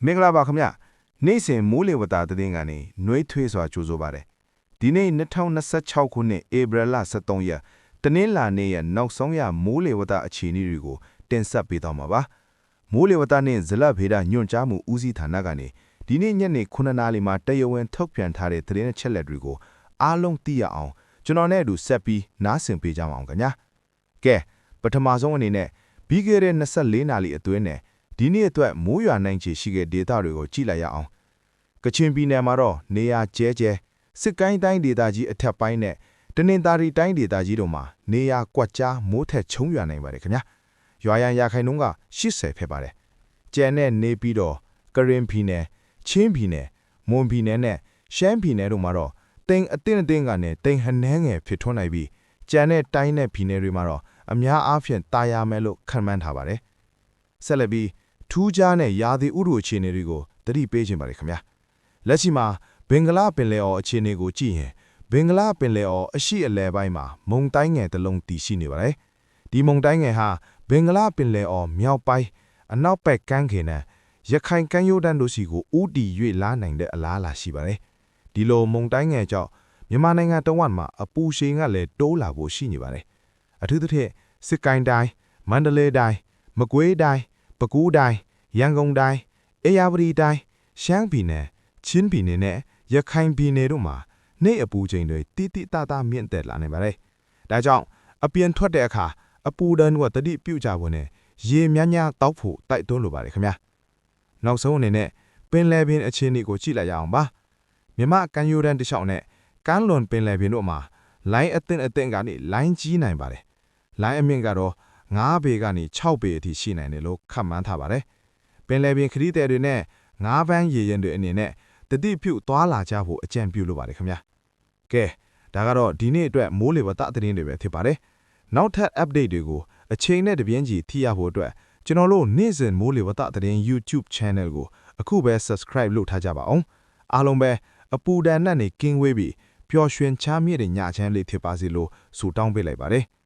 မင်္ဂလာပါခင်ဗျနေ့စဉ်မိုးလေဝသသတင်းကနေနှွေးထွေးစွာကြိုဆိုပါတယ်ဒီနေ့2026ခုနှစ်ဧပြီလ23ရက်တနင်္လာနေ့ရဲ့နောက်ဆုံးရမိုးလေဝသအခြေအနေတွေကိုတင်ဆက်ပေးသွားမှာပါမိုးလေဝသနဲ့ဇလဗေဒညွှန်ကြားမှုဦးစီးဌာနကနေဒီနေ့ညနေ9:00နာရီမှာတရားဝင်ထုတ်ပြန်ထားတဲ့သတင်းအချက်အလက်တွေကိုအားလုံးသိရအောင်ကျွန်တော်နဲ့အတူဆက်ပြီးနားဆင်ပေးကြအောင်ခင်ဗျာကဲပထမဆုံးအနေနဲ့ပြီးခဲ့တဲ့24နာရီအတွင်းနဲ့ဒီနေ့အတွက်မိုးရွာနိုင်ခြေရှိတဲ့ဒေသတွေကိုကြည့်လိုက်ရအောင်ကချင်ပြည်နယ်မှာတော့နေရာကျဲကျဲစစ်ကိုင်းတိုင်းဒေသကြီးအထက်ပိုင်းနဲ့တနင်္သာရီတိုင်းဒေသကြီးတို့မှာနေရာကွက်ကြားမိုးထက်ချုံရွာနိုင်ပါတယ်ခင်ဗျာရွာရန်ရခိုင်နှုန်းက80ဖြစ်ပါတယ်ကျန်တဲ့နေပြီးတော့ကရင်ပြည်နယ်ချင်းပြည်နယ်မွန်ပြည်နယ်နဲ့ရှမ်းပြည်နယ်တို့မှာတော့တိမ်အတင်းအတင်းကနေတိမ်ဟနှဲငယ်ဖြစ်ထွန်းနိုင်ပြီးကျန်တဲ့တိုင်းနဲ့ပြည်နယ်တွေမှာတော့အများအားဖြင့်တာယာမယ်လို့ခန့်မှန်းထားပါတယ်ဆက်လက်ပြီးထူးခြားတဲ့ရာသီဥတုအခြေအနေတွေကိုသတိပေးခြင်းပါတယ်ခင်ဗျာလက်ရှိမှာဘင်္ဂလားပင်လယ်အော်အခြေအနေကိုကြည့်ရင်ဘင်္ဂလားပင်လယ်အော်အရှိအလယ်ပိုင်းမှာမုန်တိုင်းငယ်တစ်လုံးတည်ရှိနေပါတယ်ဒီမုန်တိုင်းငယ်ဟာဘင်္ဂလားပင်လယ်အော်မြောက်ပိုင်းအနောက်ဘက်ကမ်းခြေနဲ့ရခိုင်ကမ်းရိုးတန်းတို့စီကိုဦးတည်၍လာနိုင်တဲ့အလားအလာရှိပါတယ်ဒီလိုမုန်တိုင်းငယ်ကြောင့်မြန်မာနိုင်ငံတဝက်မှာအပူရှိန်ကလည်းတိုးလာဖို့ရှိနေပါတယ်အထူးသဖြင့်စစ်ကိုင်းတိုင်းမန္တလေးတိုင်းမကွေးတိုင်းပဲခူးတိုင်းရန်ကုန်တိုင်းအေရဝတီတိုင်းရှမ်းပြည်နယ်ချင်းပြည်နယ်နဲ့ရခိုင်ပြည်နယ်တို့မှာနေ့အပူချိန်တွေတိတိတသားမြင့်တက်လာနေပါတယ်။ဒါကြောင့်အပြင်ထွက်တဲ့အခါအပူဒဏ်ကတတိပြုတ်ကြဖို့နဲ့ရေများများတောက်ဖို့တိုက်တွန်းလိုပါတယ်ခင်ဗျာ။နောက်ဆုံးအနေနဲ့ပင်လယ်ပြင်အခြေအနေကိုကြည့်လိုက်ရအောင်ပါ။မြမကမ်းရိုးတန်းတစ်လျှောက်နဲ့ကမ်းလွန်ပင်လယ်ပြင်တို့မှာလိုင်းအသင့်ကနေလိုင်းကြီးနိုင်ပါတယ်။လိုင်းအမြင့်ကတော့9ပေကနေ6ပေအထိရှိနိုင်တယ်လို့ခန့်မှန်းထားပါတယ်။ပင်လယ်ပြင်ခရီးသည်တွေနဲ့9ပန်းရေရင်တွေအနေနဲ့တတိပြုသွားလာကြဖို့အကြံပြုလိုပါတယ်ခင်ဗျာ။ကဲဒါကတော့ဒီနေ့အတွက်မိုးလေဝသသတင်းတွေပဲဖြစ်ပါတယ်။နောက်ထပ် update တွေကိုအချိန်နဲ့တပြေးညီသိရဖို့အတွက်ကျွန်တော်တို့နေ့စဉ်မိုးလေဝသသတင်း YouTube Channel ကိုအခုပဲ Subscribe လုပ်ထားကြပါအောင်။အားလုံးပဲအပူဒဏ်နဲ့ကင်းဝေးပြီးပျော်ရွှင်ချမ်းမြေ့တဲ့ညချမ်းလေးဖြစ်ပါစေလို့ဆုတောင်းပေးလိုက်ပါတယ်။